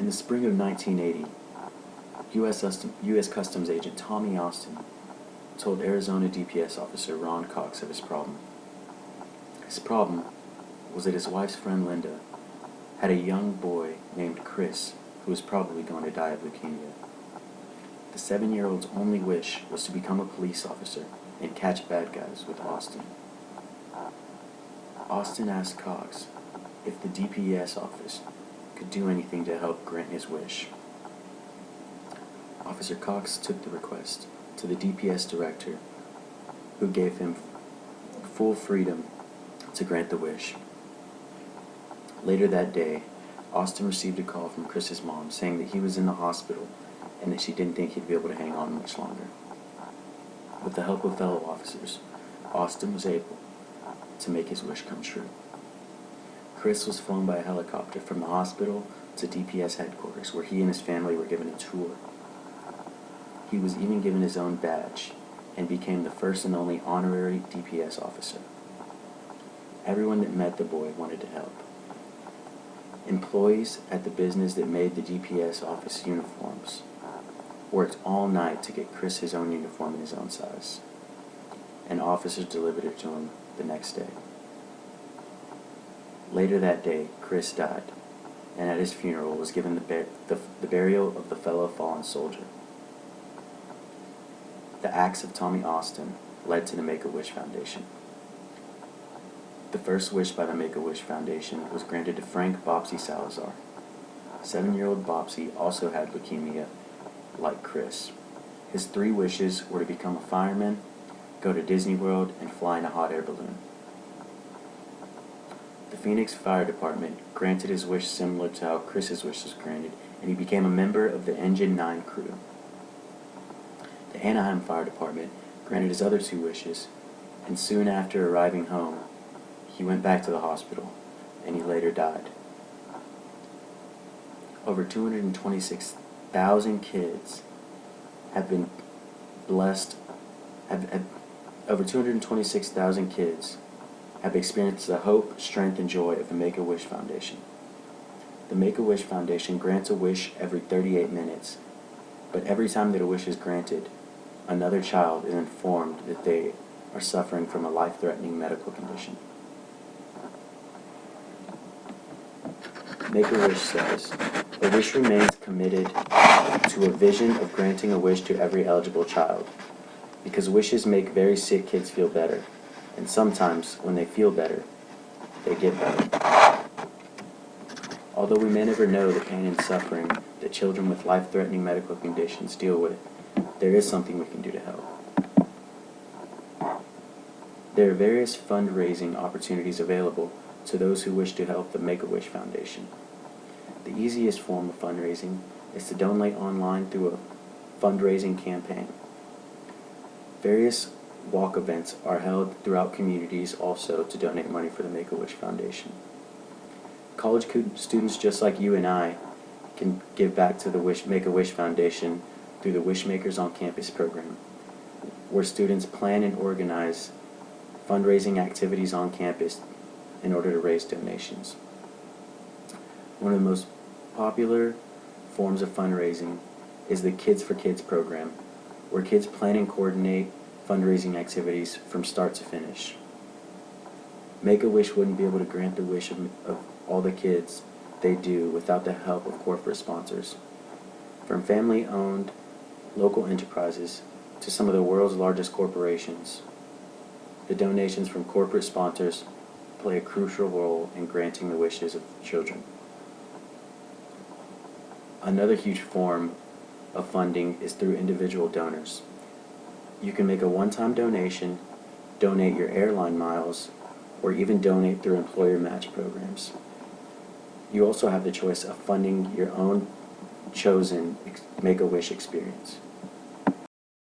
In the spring of 1980, U.S. Customs agent Tommy Austin told Arizona DPS officer Ron Cox of his problem. His problem was that his wife's friend Linda had a young boy named Chris who was probably going to die of leukemia. The 7-year-old's only wish was to become a police officer and catch bad guys with Austin. Austin asked Cox if the DPS office could do anything to help grant his wish. Officer Cox took the request to the DPS director, who gave him full freedom to grant the wish. Later that day, Austin received a call from Chris's mom saying that he was in the hospital and that she didn't think he'd be able to hang on much longer. With the help of fellow officers, Austin was able to make his wish come true. Chris was flown by a helicopter from the hospital to DPS headquarters, where he and his family were given a tour. He was even given his own badge and became the first and only honorary DPS officer. Everyone that met the boy wanted to help. Employees at the business that made the DPS office uniforms worked all night to get Chris his own uniform in his own size, and officers delivered it to him the next day. Later that day, Chris died, and at his funeral was given the burial of the fellow fallen soldier. The acts of Tommy Austin led to the Make-A-Wish Foundation. The first wish by the Make-A-Wish Foundation was granted to Frank Bopsy Salazar. 7-year-old Bopsy also had leukemia, like Chris. His 3 wishes were to become a fireman, go to Disney World, and fly in a hot air balloon. The Phoenix Fire Department granted his wish similar to how Chris's wish was granted, and he became a member of the Engine 9 crew. The Anaheim Fire Department granted his other 2 wishes, and soon after arriving home, he went back to the hospital, and he later died. Over 226,000 kids have been blessed. Over 226,000 kids have experienced the hope, strength, and joy of the Make-A-Wish Foundation. The Make-A-Wish Foundation grants a wish every 38 minutes, but every time that a wish is granted, another child is informed that they are suffering from a life-threatening medical condition. Make-A-Wish says, "A wish remains committed to a vision of granting a wish to every eligible child, because wishes make very sick kids feel better, and sometimes, when they feel better, they get better." Although we may never know the pain and suffering that children with life-threatening medical conditions deal with, there is something we can do to help. There are various fundraising opportunities available to those who wish to help the Make-A-Wish Foundation. The easiest form of fundraising is to donate online through a fundraising campaign. Various walk events are held throughout communities also to donate money for the Make-A-Wish Foundation. College students just like you and I can give back to the Make-A-Wish Foundation through the Wishmakers on Campus program, where students plan and organize fundraising activities on campus in order to raise donations. One of the most popular forms of fundraising is the Kids for Kids program, where kids plan and coordinate fundraising activities from start to finish. Make-A-Wish wouldn't be able to grant the wish of all the kids they do without the help of corporate sponsors. From family-owned local enterprises to some of the world's largest corporations, the donations from corporate sponsors play a crucial role in granting the wishes of children. Another huge form of funding is through individual donors. You can make a one-time donation, donate your airline miles, or even donate through employer match programs. You also have the choice of funding your own chosen Make-A-Wish experience.